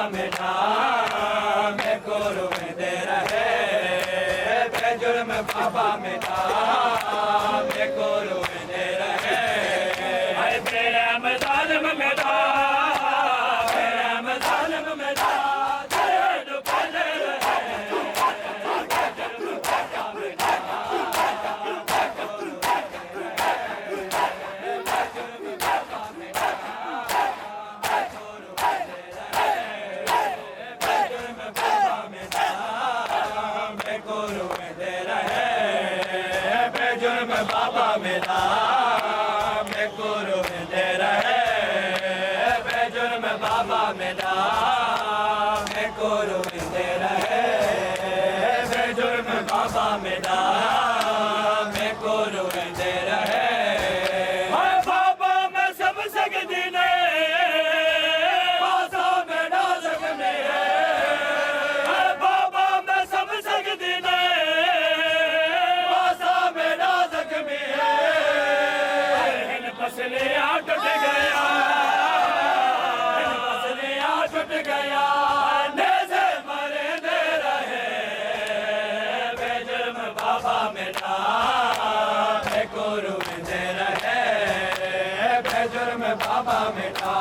मेरा मैं कोरू में दे रहे बेजुर्म बाबा मेरा मैं कोरू में दे रहे अरे बेरहम जालिम मेरा बेरहम जालिम मेरा बाबा मेरा मैं कोरू में दे रहे बेजुर्म बाबा मेरा मैं कोरू में दे रहे बेजुर्म बाबा मेरा मैं कोरू में दे रहे बाबा मैं सब सकती ने बासा मेरा सकने बाबा मैं सब सकती ने पसलियाँ टूट गया पसलियाँ टूट गया नेज़े मरे दे रहे बेजुर्म बाबा मेरा मैं कोरू में दे रहे बेजुर्म बाबा मेरा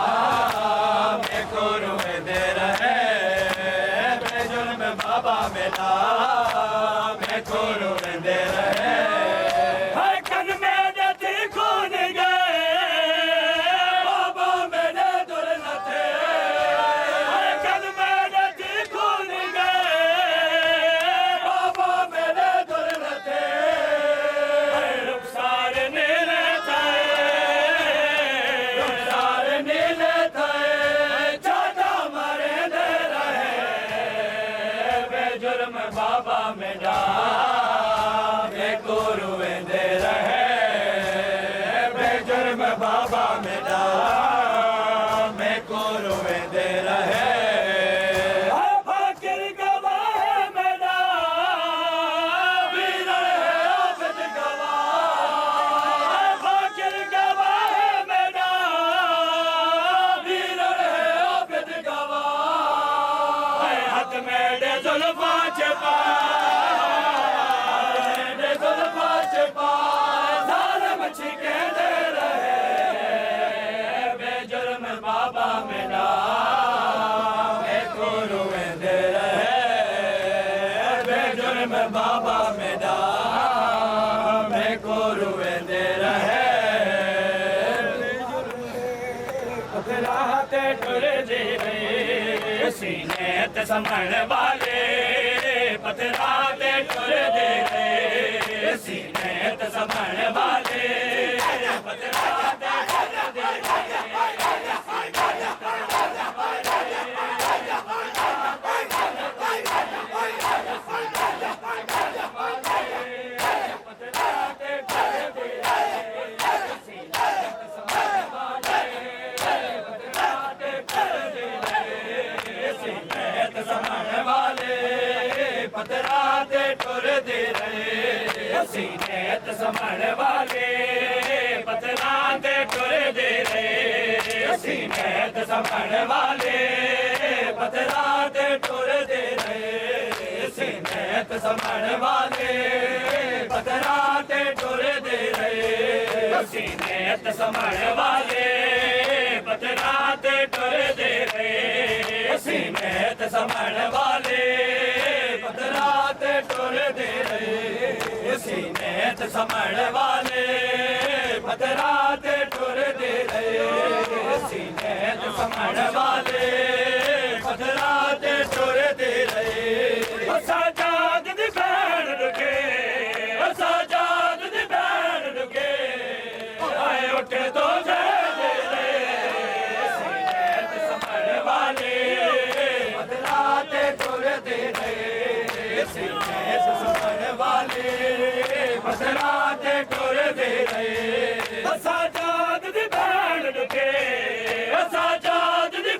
मैं कोरू में दे रहे बेजुर्म बाबा मेरा मैं कोरू में दे रहे बाबा मेरा मैं कोरू में दे रहे बेजुर्म बाबा मेरा मैं कोरू में दे रहे फकीर गवाह मेरा वीर है आबिद गवाह फकीर गवाह मेरा वीर है आबिद गवाह हाथ में दे जुल्फा बाबा मेरा मैं कोरू में दे रहे बेजुर्म बाबा मेरा मैं कोरू में दे रहे पथराते टुर दे सीने ते संभल वाले पथराते टुर दे सीने ते संभल वाले पथराते टुर दे पथराते टुर दे रहे सीने ते संभल वाले पथराते टुर दे रहे सीने ते संभल वाले पथराते टुर दे रहे सीने ते संभल वाले पथराते टुर दे रहे सीने ते संभल वाले पथराते टुर दे रहे सीने ते संभल वाले पथराते टुर दे रहे सीने ते संभल वाले पथराते टुर दे रहे सीने ते संभल वाले पथराते टुर दे रहे साजाद दी भैन रुके साजाद दी भैन रुके आए उठे तो दे रहे सीने ते संभल वाले पथराते टुर दे रहे सीने ते संभल वाले पथराते टुर दे रहे साजाद दी भैन रुके साजाद दी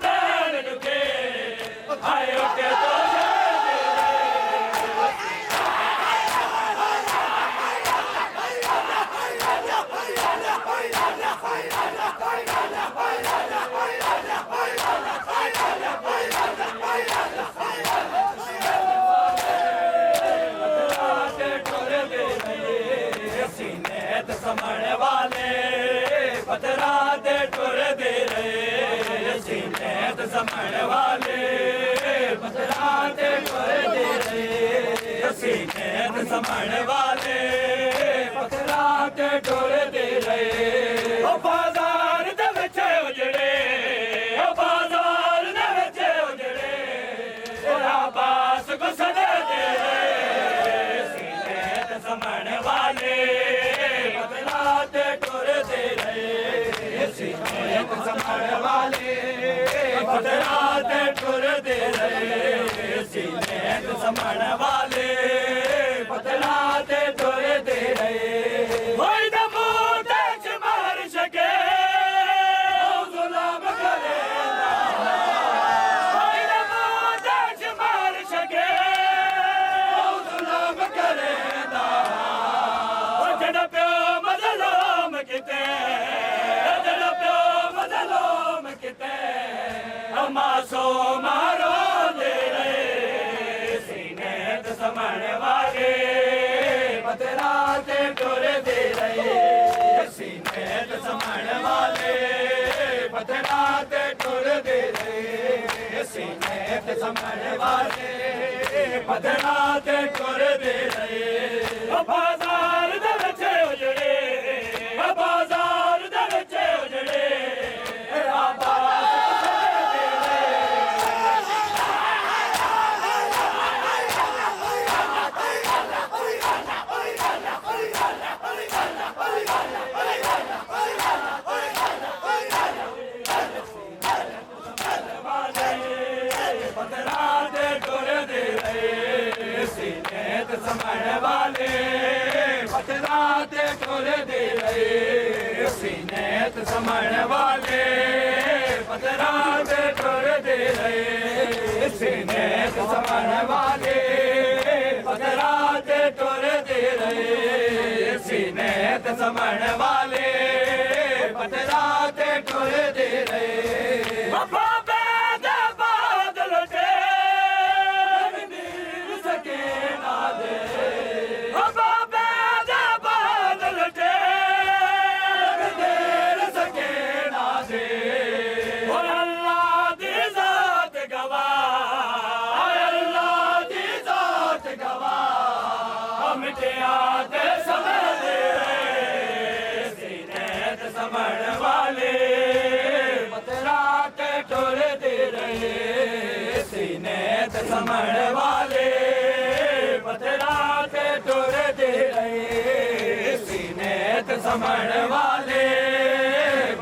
ਸਮਣ ਵਾਲੇ ਪੱਥਰਾਂ ਤੇ ਟੁਰਦੇ ਰਹੇ ਅਸੀਂ ਨੈਣ ਸਮਣ ਵਾਲੇ ਪੱਥਰਾਂ ਤੇ ਟੁਰਦੇ ਰਹੇ ਉਹ ਬਾਜ਼ਾਰ ਦੇ ਵਿੱਚ ਉਜੜੇ ਉਹ ਬਾਜ਼ਾਰ ਦੇ ਵਿੱਚ ਉਜੜੇ ਉਹ ਆਬਾਸ ਗੁਸਦੇ ਰਹੇ ਅਸੀਂ ਨੈਣ ਸਮਣ ਵਾਲੇ ਪੱਥਰਾਂ ਤੇ ਟੁਰਦੇ ਰਹੇ ਅਸੀਂ ਨੈਣ ਸਮਣ ਵਾਲੇ ਪੱਥਰਾਂ ਤੇ ਟੁਰਦੇ ਰਹੇ ਅਸੀਂ ਨੈਣ ਸਮਣ ਵਾਲੇ ਪੱਥਰਾਂ ਤੇ ਟੁਰਦੇ ਰਹੇ ਹੋਈ ਨਾ ਮੂੰਹ ਚ ਮਾਰ ਸਕੇ ਉਹ ਜ਼ੁਲਮ ਕਰੇਂਦਾ ਹੋਈ ਨਾ ਮੂੰਹ ਚ ਮਾਰ ਸਕੇ ਉਹ ਜ਼ੁਲਮ ਕਰੇਂਦਾ ਉਹ ਜਿਹੜਾ ਪਿਓ ਮਜ਼ਲੂਮ ਕਿਤੇ ਜਿਹੜਾ ਪਿਓ ਮਜ਼ਲੂਮ ਕਿਤੇ ਮਾਸੂਮ ਰੋਂਦੇ ਰਹੇ ਸੀਨੇ ਤੇ ਸਮਣ ਵਾਲੇ ਪੱਥਰਾਂ ਤੇ ਟੁਰਦੇ ਰਹੇ ਸੀਨੇ ਤੇ ਸਮਣ ਵਾਲੇ ਪੱਥਰਾਂ ਤੇ ਟੁਰਦੇ ਰਹੇ ਸੀਨੇ ਤੇ ਸਮਣ ਵਾਲੇ ਪੱਥਰਾਂ ਤੇ ਟੁਰਦੇ ਰਹੇ ਉਹ ਬਾਜ਼ਾਰ ਦੇ ਵਿੱਚ ਉਜੜੇ ਉਹ ਬਾਜ਼ਾਰ ਦੇ ਵਿੱਚ ਉਜੜੇ ਪੱਥਰਾਂ ਤੇ ਟੁਰਦੇ ਰਹੇ ਸੀਨੇ ਤੇ ਸਮਣ ਵਾਲੇ ਪੱਥਰਾਂ ਤੇ ਟੁਰਦੇ ਰਹੇ ਸੀਨੇ ਤੇ ਸਮਣ ਵਾਲੇ ਪੱਥਰਾਂ ਤੇ ਟੁਰਦੇ ਰਹੇ ਸੀਨੇ ਤੇ ਸਮਣ ਵਾਲੇ ਪੱਥਰਾਂ ਤੇ ਟੁਰਦੇ ਰਹੇ ਸੀਨੇ ਤੇ ਸਮਣ ਵਾਲੇ ਪੱਥਰਾਂ ਤੇ ਟੁਰਦੇ ਰਹੇ ਬਾਬੇ ਦੇ ਬਾਦਲ ਤੇ ਵੀਰ ਸਕੇ ਨਾ ਦੇ ਬਾਬੇ ਦੇ ਬਾਦਲ ਤੇ ਵੀਰ ਸਕੇ ਨਾ ਦੇ ਉਹ ਅੱਲਾ ਦੀ ਜ਼ਾਤ ਗਵਾਹ ਅੱਲਾ ਦੀ ਜ਼ਾਤ ਗਵਾਹ ਮਿਟਿਆ ਤੇ ਸਮਝਦੇ ਸੀਨੇ ਤੇ ਸਮਣ ਵਾਲੇ ਪੱਥਰਾਂ ਤੇ ਟੁਰਦੇ ਰਹੇ ਸੀਨੇ ਤੇ ਸਮਣ ਵਾਲੇ ਪੱਥਰਾਂ ਤੇ ਟੁਰਦੇ ਰਹੇ ਸੀਨੇ ਤੇ ਸਮਣ ਵਾਲੇ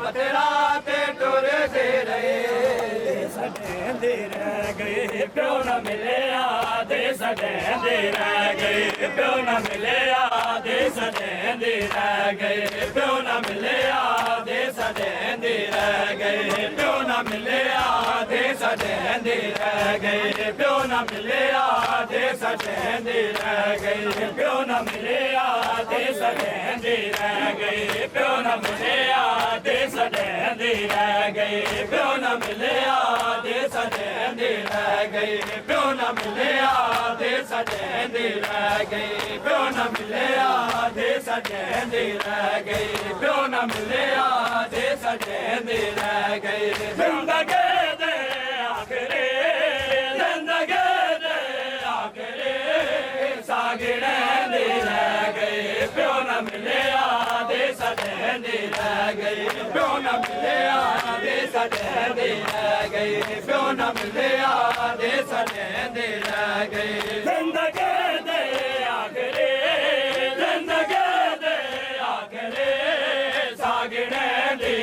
ਪੱਥਰਾਂ ਤੇ ਟੁਰਦੇ ਰਹੇ ਸਾਡੇ ਦੇ ਰਹਿ ਗਏ ਪਿਓ ਨਾ ਮਿਲਿਆ ਦੇ ਸਾਡੇ ਦੇ ਰਹਿ ਗਏ ਪਿਓ ਨਾ ਮਿਲਿਆ ਦੇ ਸਾਡੇ ਦੇ ਰਹਿ ਗਏ ਪਿਓ ਨਾ ਮਿਲਿਆ ਦੇ ਸਾਡੇ ਦੇ ਰਹਿ ਗਏ ਪਿਓ ਨਾ ਮਿਲਿਆ ਦੇ ਸਾਡੇ ਦੇ ਰਹਿ ਗਏ ਪਿਓ ਨਾ ਮਿਲਿਆ ਦੇ ਸਾਡੇ ਦੇ ਰਹਿ ਗਏ ਪਿਓ ਨਾ ਮਿਲਿਆ ਦੇ ਸਾਡੇ ਦੇ ਰਹਿ ਗਏ ਪਿਓ ਨਾ ਮਿਲਿਆ ਦੇ ਸਾਡੇ ਦੇ ਰਹਿ ਗਏ ਪਿਓ ਨਾ ਮਿਲਿਆ ਦੇ ਸਾਡੇ ਦੇ ਰਹਿ ਗਏ ਪਿਓ ਨਾ ਮਿਲਿਆ ਦੇ ਸਾਡੇ ਦੇ ਰਹਿ ਗਏ ਪਿਓ ਨਾ ਮਿਲਿਆ ਦੇ ਸਾਡੇ ਦੇ ਰਹਿ ਗਏ ਪਿਓ ਨਾ ਮਿਲਿਆ ਦੇ ਸਾਡੇ ਦੇ ਰਹਿ ਗਏ ਜ਼ਿੰਦਗੀ ਦੇ ਆਖਰੇ ਜ਼ਿੰਦਗੀ ਦੇ ਆਖਰੇ ਸਾਗੜੇ ਦੇ ਰਹਿ ਗਏ ਪਿਓ ਨਾ ਮਿਲਿਆ ਦੇ ਸਾਡੇ ਦੇ ਰਹਿ ਗਏ ਪਿਓ ਨਾ ਮਿਲਿਆ ਦੇ ਸਾਡੇ ਦੇ ਰਹਿ ਗਏ ਪਿਓ ਨਾ ਮਿਲਿਆ ਦੇ ਸਾਡੇ ਦੇ ਰਹਿ ਗਏ ਜ਼ਿੰਦਗੀ ਦੇ ਆਖਰੇ ਜ਼ਿੰਦਗੀ ਦੇ ਆਖਰੇ ਸਾਗੜੇ ਦੇ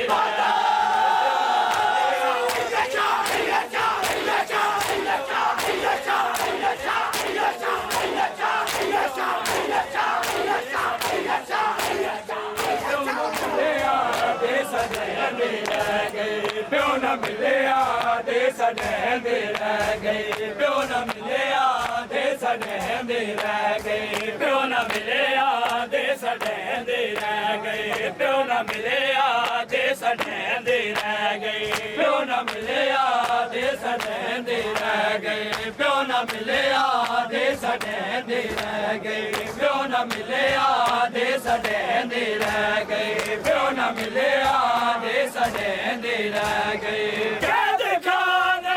ਪਿਓ ਨਾ ਮਿਲਿਆ ਦੇ ਸਾਡੇ ਦੇ ਰਹਿ ਗਏ ਪਿਓ ਨਾ ਮਿਲਿਆ ਦੇ ਸਾਡੇ ਦੇ ਰਹਿ ਗਏ ਪਿਓ ਨਾ ਮਿਲਿਆ ਦੇ ਸਾਡੇ ਦੇ ਰਹਿ ਗਏ ਪਿਓ ਨਾ ਮਿਲਿਆ ਦੇ ਸਾਡੇ ਦੇ ਰਹਿ ਗਏ ਪਿਓ ਨਾ ਮਿਲਿਆ ਦੇ ਸਾਡੇ ਦੇ ਰਹਿ ਗਏ ਪਿਓ ਨਾ ਮਿਲਿਆ ਦੇ ਸਾਡੇ ਦੇ ਰਹਿ ਗਏ ਪਿਓ ਨਾ ਮਿਲਿਆ ਦੇ ਸਾਡੇ ਦੇ ਰਹਿ ਗਏ ਪਿਓ ਨਾ ਮਿਲਿਆ ਦੇ ਸਾਡੇ ਦੇ ਰਹਿ ਗਏ ਕੈਦ ਖਾਨੇ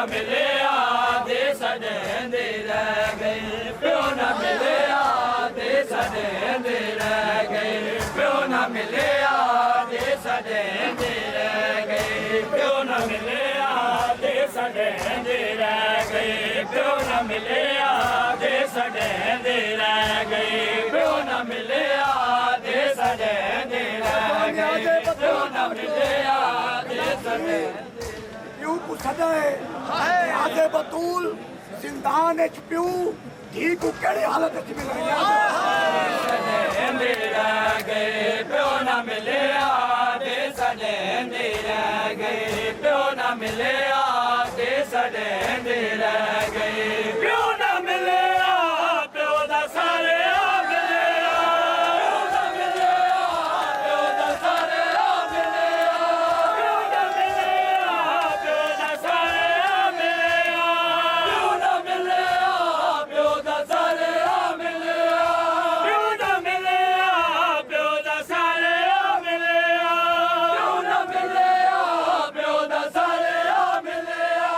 न मिलिया दे सडेंदे रह गए प्यो न मिलिया दे सडेंदे रह गए प्यो न मिलिया दे सडेंदे रह गए प्यो न मिलिया दे सडेंदे रह गए प्यो न मिलिया दे सडेंदे रह गए प्यो न मिलिया दे सडेंदे रह गए प्यो न मिलिया दे सडेंदे प्यू को सदाए आगे बतूल जिंदान च प्यू धी को केड़ी हालत च मिल रही सडेंदे रह गए प्यो न मिलिया दे सडेंदे रह गए प्यो न मिलिया दे सडेंदे रह गए प्यो न मिलिया प्यो दा सारे मिलिया प्यो न मिलिया प्यो दा सारे मिलिया प्यो न मिलिया प्यो दा सारे मिलिया प्यो न मिलिया प्यो दा सारे मिलिया प्यो न मिलिया प्यो दा सारे मिलिया प्यो न मिलिया प्यो दा सारे मिलिया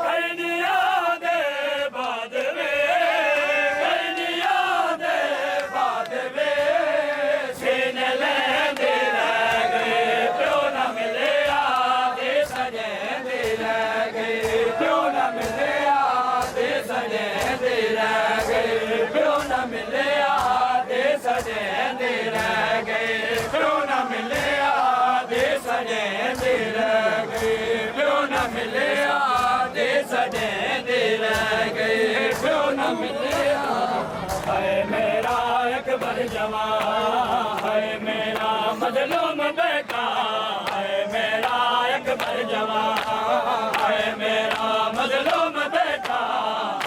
कैनिया दे बाद वे कैनिया दे बाद वे सीन लेंदे रह गए प्यो न मिलिया दे सजेंदे रह गए प्यो न मिलिया दे सजेंदे रह गए प्यो न मिलिया दे सजेंदे रह गए प्यो न मिलिया दे सजेंदे रह गए प्यो न मिलिया दे सजेंदे रह गए प्यो न मिलिया है मेरा अकबर जवान है मेरा मजलूम बेटा है मेरा अकबर जवान है मेरा मजलूम बेटा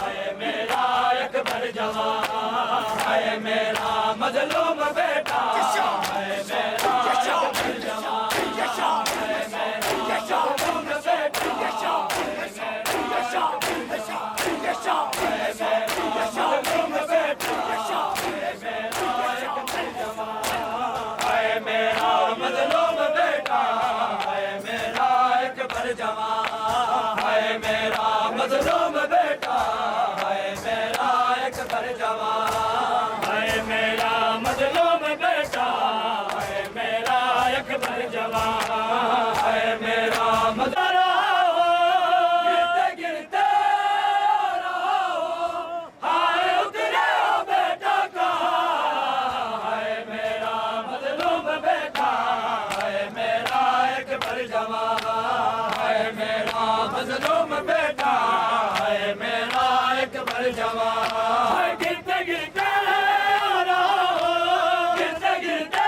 है मेरा अकबर जवान है मेरा मजलूम बेटा है मेरा अकबर जवान है मेरा मजलूम बेटा है मेरा मजलूम बेटा है मेरा अकबर जवान है मेरा मजलूम बेटा है मेरा अकबर जवान है मेरा मजलूम बेटा है मेरा अकबर जवान है मेरा मजरा गिरते गिरते हाय उतरे बेटा का है मेरा मजलूम बेटा है मेरा अकबर जवान है मेरा मजलूम बेटा है मेरा अकबर जवान गिरते गिरते गिरते गिरते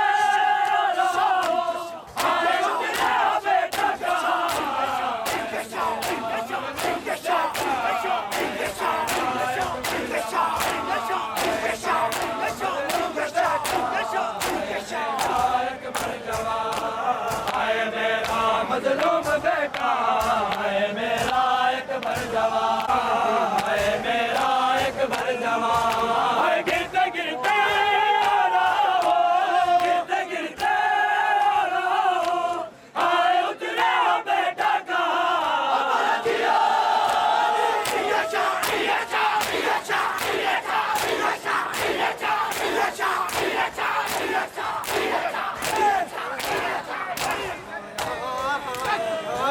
हाय उतरे बेटा का है मेरा मजलूम बेटा है मेरा अकबर जवान है मेरा अकबर जवान गिरते गिरते गिरते गिरते हाय उतरे बेटा का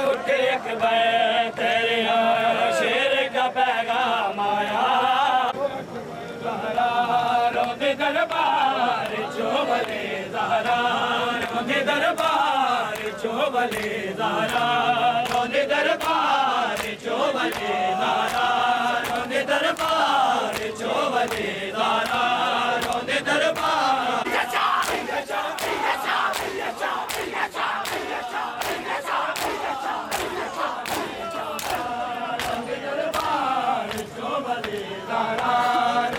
उठ एक तेरे शेर का पैगाम आया ज़हरा रोंदे दरबार चोबले ज़हरा रोंदे दरबार चोबले ज़हरा रोंदे दरबार चोबले ज़हरा रोंदे दरबार चोबले ज़हरा रोंदे दरबार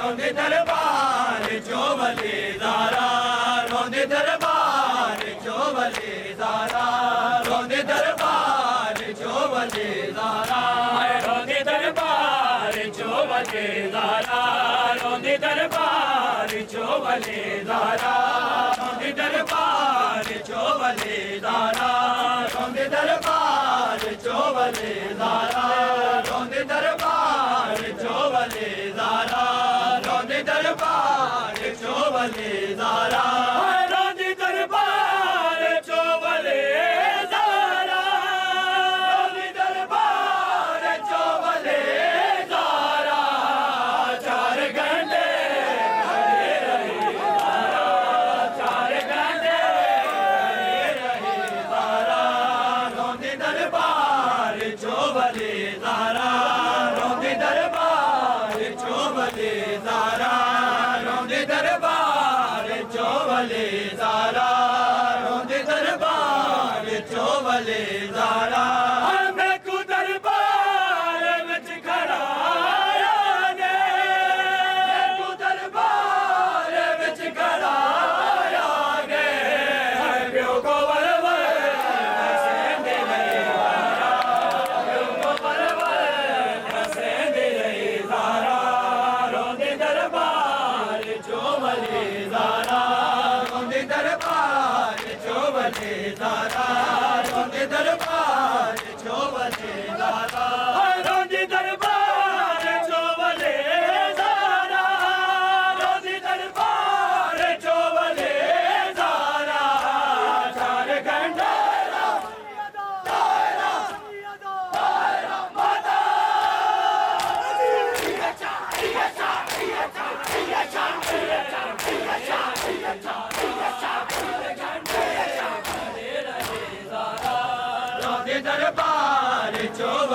रोंदे दरबार चोबले ज़हरा रोंदे दरबार चोबले ज़हरा रोंदे दरबार चोबले ज़हरा रोंदे दरबार चोबले ज़हरा रोंदे दरबार चोबले ज़हरा रोंदे दरबार चोबले ज़हरा रोंदे दरबार चोबले ज़हरा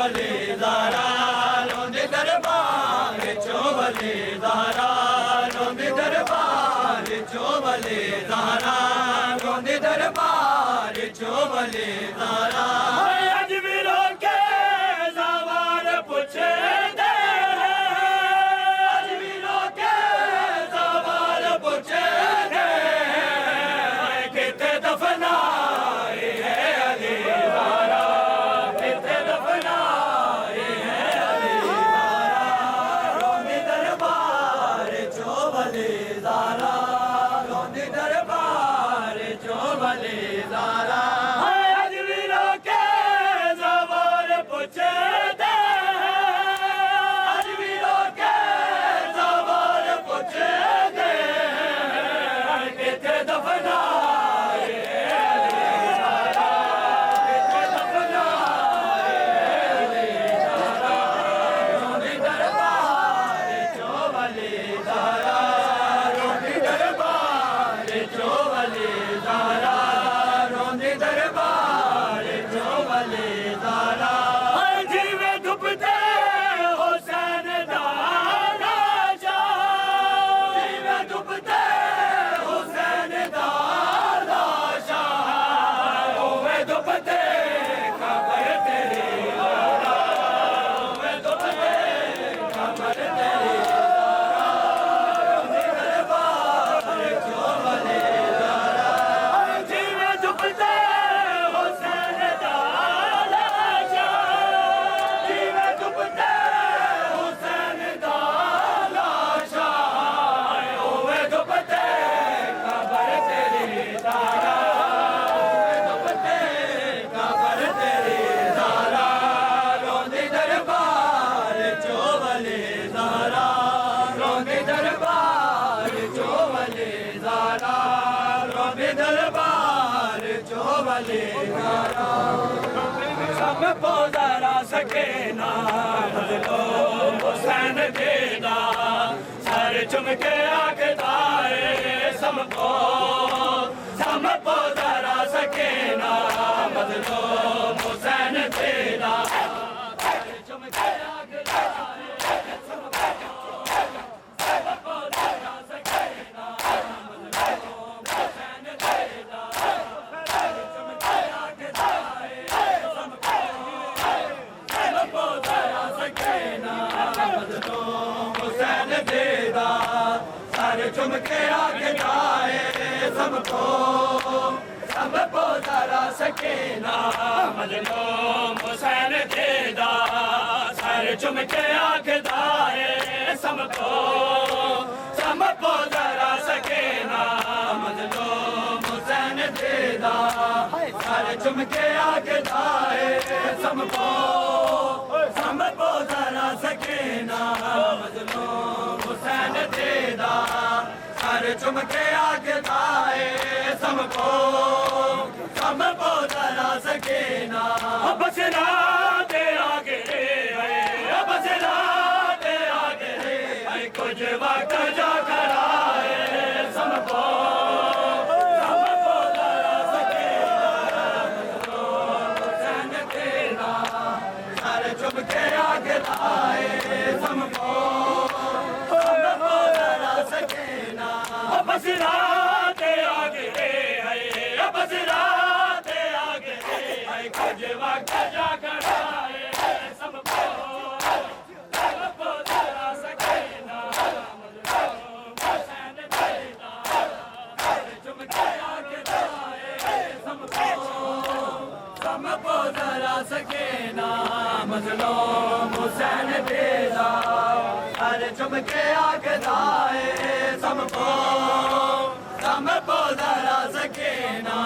वली ज़हरा रोंदी दरबार चो वली ज़हरा रोंदी दरबार चो वली ज़हरा रोंदी दरबार चो वली ज़हरा अज भी लोके ज़वार पुछे दे अज भी लोके ज़वार पुछे दे किथे दफनाए है अली ज़हरा किथे दफनाए है अली ज़हरा रोंदी दरबार चो वली ज़हरा रोंदी दरबार चो वली ज़हरा अज भी लोके ज़वार पुछे दे अज भी लोके ज़वार पुछे दे किथे दफनाए अली ज़हरा किथे दफनाए अली ज़हरा रोंदी दरबार चो वली ज़हरा रोंदी दरबार चो वली ज़हरा रोंदी दरबार चो वली ज़हरा जीवे दुपते हुसैन दा राजा जीवे दुपते हुसैन दा राजा ओवे दुपते कबर तेरी ज़हरा ओवे दुपते कबर तेरी ज़हरा रोंदी दरबार चो वली ज़हरा जीवे दुपते हुसैन दा राजा जीवे दुपते हुसैन दा राजा ओवे दुपते कबर तेरी ज़हरा ओवे दुपते कबर तेरी ज़हरा रोंदी दरबार चो वली ज़हरा रोंदी दरबार चो वली ज़हरा रोंदी दरबार चो वली ज़हरा सब पोज़रा सके ना बदलो हुसैन देदा सर चुमके आखदा है सबको सब पोज़रा सके ना बदलो हुसैन देदा सर चुमके आखदा है सबको सब पोज़रा सके ना बदलो हुसैन देदा सर चुमके आखदा है सबको सब पोज़रा सके ना बदलो हुसैन देदा सर चुमके आखदा है सबको सब पोज़रा सके ना बदलो हुसैन देदा सर चुमके आखदा है सबको सब पोज़रा सके ना बदलो हुसैन देदा सर चुमके आखदा है सबको सब पोज़रा सके ना बदलो हुसैन देदा सर चुमके आखदा है सबको सब पोज़रा सके ना बसरा दे आगे बसरा दे आगे कुछ वक्त जा खड़ा है सबको सब पोज़रा सके ना बदलो हुसैन देदा सर चुमके आखदा है सबको सब पोज़रा सके ना बसरा दे आगे बसरा दे आगे कुछ वक्त जा खड़ा है सबको सब पोज़रा सके ना बदलो हुसैन देदा सर चुमके आखदा है सबको सब पोज़रा सके ना बदलो हुसैन देदा सर चुमके आखदा है सबको सब पोज़रा सके ना